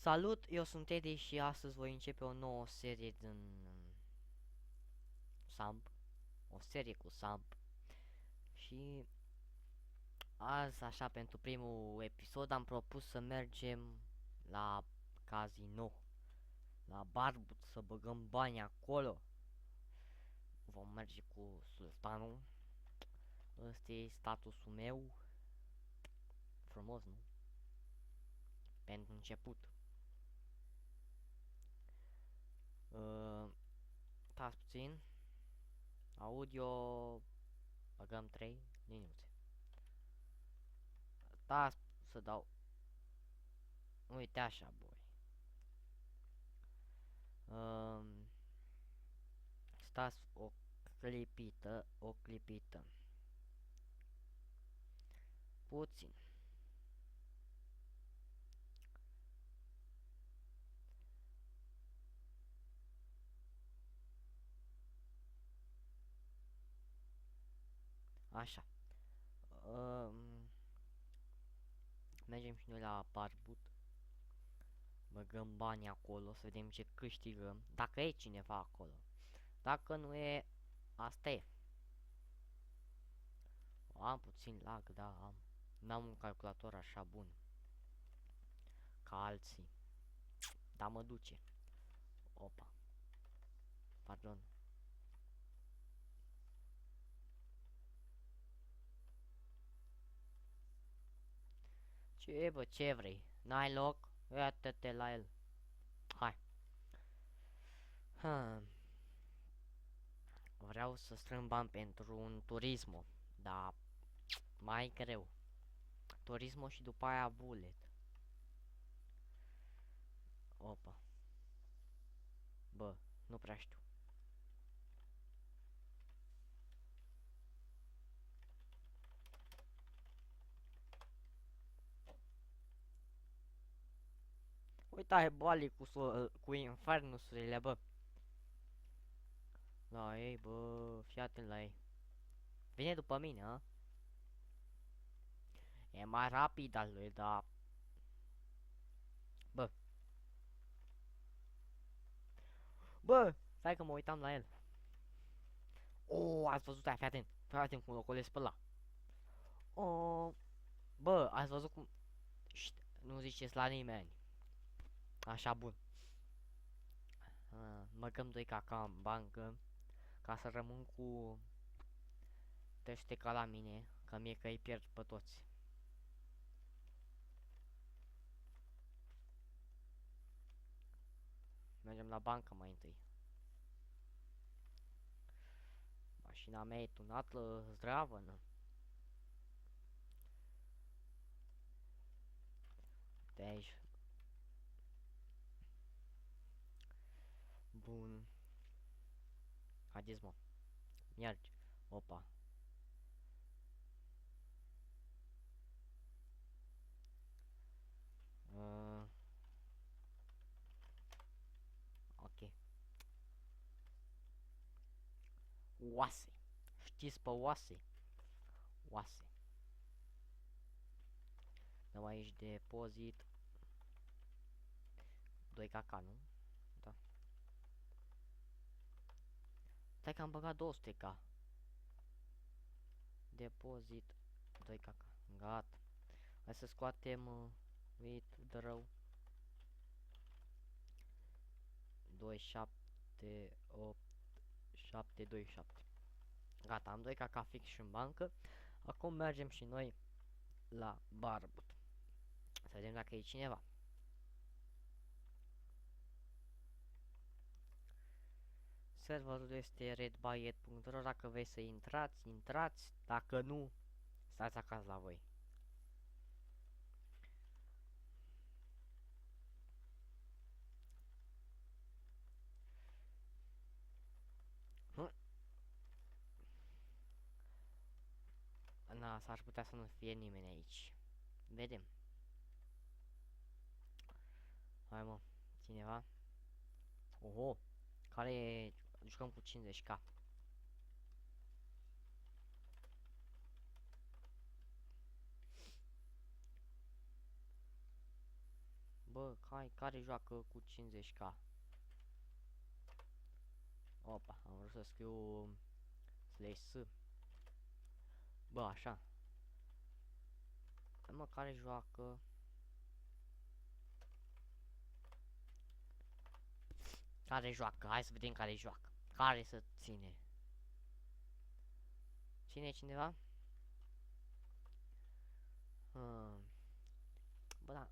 Salut, eu sunt Teddy și astăzi voi începe o nouă serie din Samp, o serie cu Samp. Și azi, așa, pentru primul episod am propus să mergem la casino, la Barbut, să băgăm bani acolo. Vom merge cu sultanul. Ăsta e statusul meu. Frumos, nu? Pentru început. Stați puțin. Audio, băgăm 3 liniuțe. Stați să dau. Uite așa, boi. Stați o clipită. Puțin. Așa. Mergem și noi la Barbut. Băgăm bani acolo, să vedem ce câștigăm. Dacă e cineva acolo. Dacă nu e, asta e. Am puțin lag, da, am. N-am un calculator așa bun ca alții. Dar mă duce. Opa. Pardon. Ce bă, ce vrei? N-ai loc? Iată-te la el. Hai. Vreau să strâng bani pentru un turismo, dar mai greu. Turismo și după aia bullet. Opa. Bă, nu prea știu. Uita-i bali cu infernusurile, bă. La ei, bă, fii atent la ei. Vine după mine, a? E mai rapid al lui, da. Bă. Bă, stai că mă uitam la el. Oh, ați văzut aia, fii atent cum locolesc pe ăla. Oh, bă, ați văzut cum... Șt, nu ziceți la nimeni. Așa, bun. Băgăm 2 caca în bancă ca să rămân cu pește ca la mine, că mie că îi pierd pe toți. Mergem la bancă mai întâi. Mașina mea e tunată, zdravă, nu? De aici. Bun. Haideți, mă. Mergi. Opa. Ok. Oase. Știți pe oase? Oase. Dăm aici depozit. 2 caca, nu? Da. Stai că am băgat 200k. Depozit 2 caca. Gata. Hai să scoatem withdraw 27827. Gata, am 2 caca fix și în bancă. Acum mergem și noi la Barbut. Să vedem dacă e cineva. Serverul este redbyet.ro. Dacă vrei să intrați, intrați. Dacă nu, stați acasă la voi. Na, s-ar putea să nu fie nimeni aici. Vedem. Hai, mă, cineva? Oho, care e... Jucăm cu 50k. Bă, care joacă cu 50k? Opa, am vrut să scriu /s. Bă, așa. Mă, care joacă? Care joacă? Hai să vedem care joacă. Care să ține? Ține cineva? Bă, da.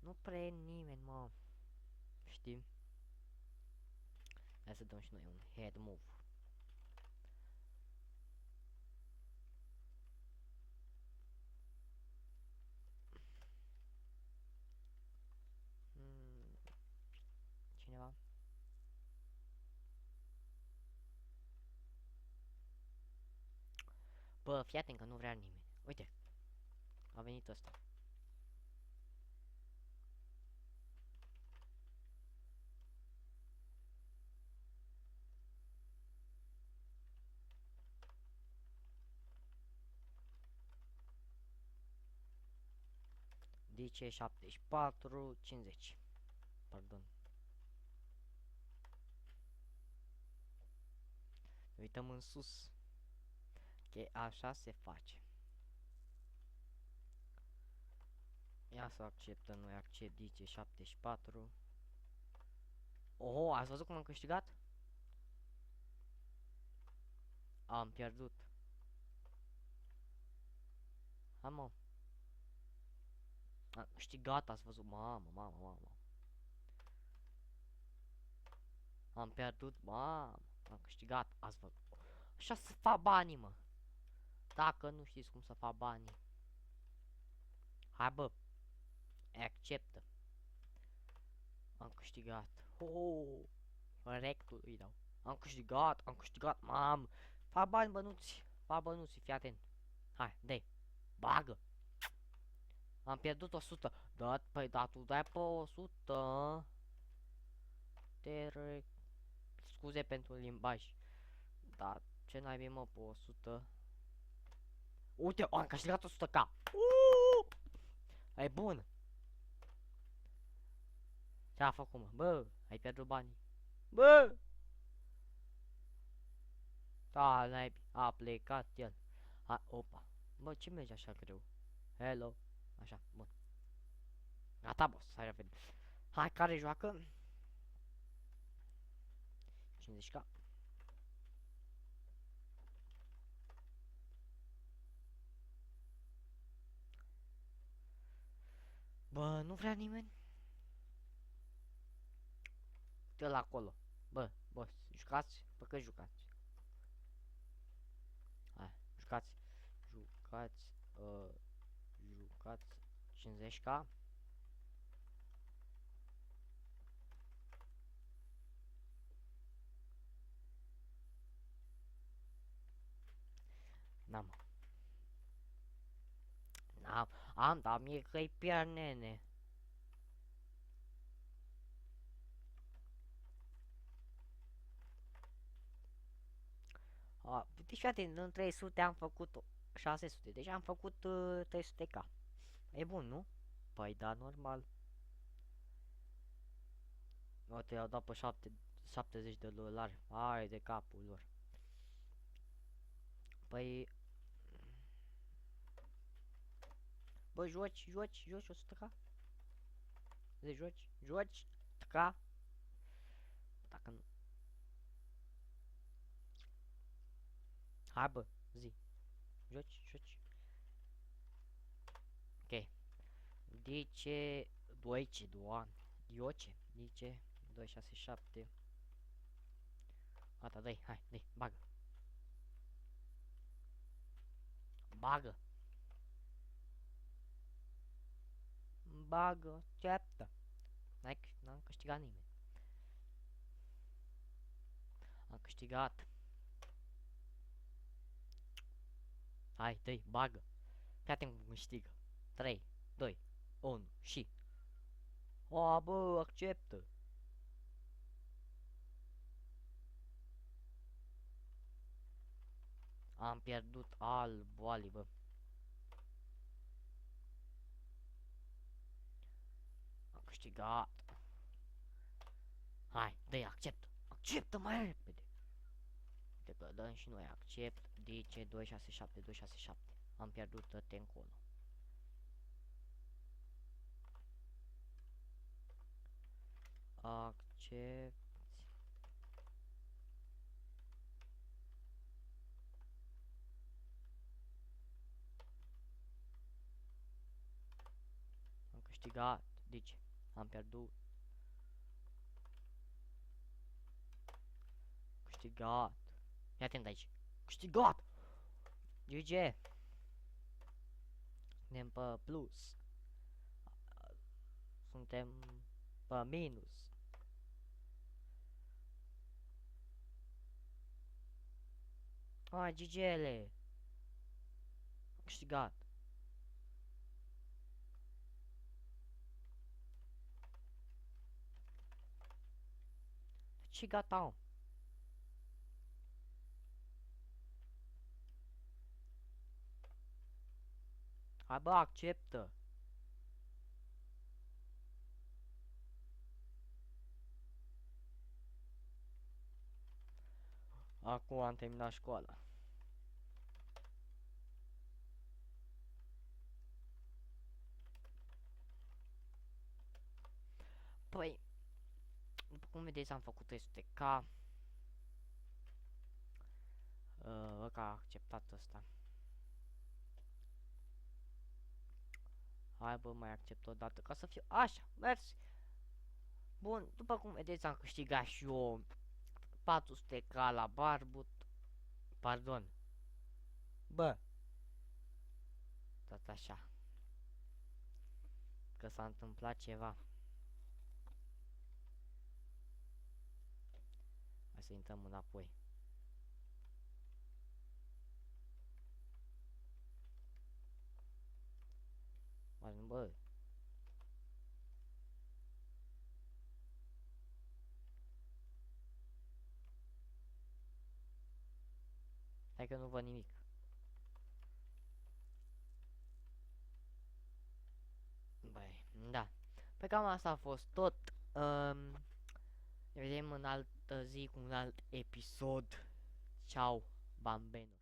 Nu prea e nimeni, mă. Știi? Hai să dăm și noi un head move. Cineva? Bă, fii atent că nu vrea nimeni. Uite. A venit ăsta. DC 74 50. Pardon. Uităm în sus. Că așa se face. Ia să acceptăm, noi accept DC 74. Oho, ați văzut cum am câștigat? Am pierdut. Ha, mă. Am câștigat, ați văzut? Mamă. Am pierdut, mamă. Am câștigat, ați văzut? Așa să fac banii, mă. Dacă nu știți cum să fac banii. Hai, bă. Acceptă. Am câștigat. Oh, rectul îi dau. Am câștigat, mam. Fac bani, bănuți. Fac bănuți, fii atent. Hai, dai. Bagă. Am pierdut 100. Păi, da, tu dai pe 100. Scuze pentru limbaj. Da, ce n-ai mă pe 100? Uite, am câștigat 100k. E bun. Ce-a făcut, mă? Bă, ai pierdut banii. Bă! Da, a plecat el. Opa. Bă, ce merge așa greu? Hello. Așa, bun. Gata, boss, hai repede. Hai, care joacă? 50k. Bă, nu vrea nimeni? Uite la acolo. Bă, boss, jucați? Bă, că jucați. Hai, jucați. Jucați 50k. N-am. Am, dar mie că-i pierd, nene. Deci, frate, în 300 am făcut 600, deci am făcut 300k. E bun, nu? Păi da, normal. Uite, i-au dat pe 70 de dolari. Hai de capul lor. Păi... Bă, joci 100k? De joci 100k? Dacă nu... Hai, bă, zi. Joci. Ok. Dice... Dice 267. Gata, dai, hai, dai, bagă. Bagă. Bagă, ceaptă. N-am câștigat nimeni. Am câștigat. Hai, dai, bagă. Fii atent cum câștigă. 3, 2, 1 și... O, bă, acceptă. Am pierdut al boalii, bă. câștigat. Hai, dă-i, acceptă. Acceptă mai repede. Uite că dăm și noi accept. DC 267 267. Am pierdut toate încolo. Accept. Am câștigat. Deci, am pierdut. Câștigat. Ia atent aici. Câștigat! GG. Suntem pe plus. Suntem pe minus. Ai, GG-le. Am câștigat. Și gata. Hai bă, acceptă. Acum am terminat școala. Păi, după cum vedeți am făcut 300k. Că a acceptat ăsta. Hai bă, mai accept o dată ca să fiu așa, mersi. Bun, după cum vedeți am câștigat și eu 400k la barbut. Pardon. Bă. Tot așa. Că s-a întâmplat ceva. Hai să intrăm înapoi. Bă. Hai că nu văd nimic. Băi, da. Pe cam asta a fost tot. Ne vedem în altă zi cu un alt episod. Ciao, bambeno.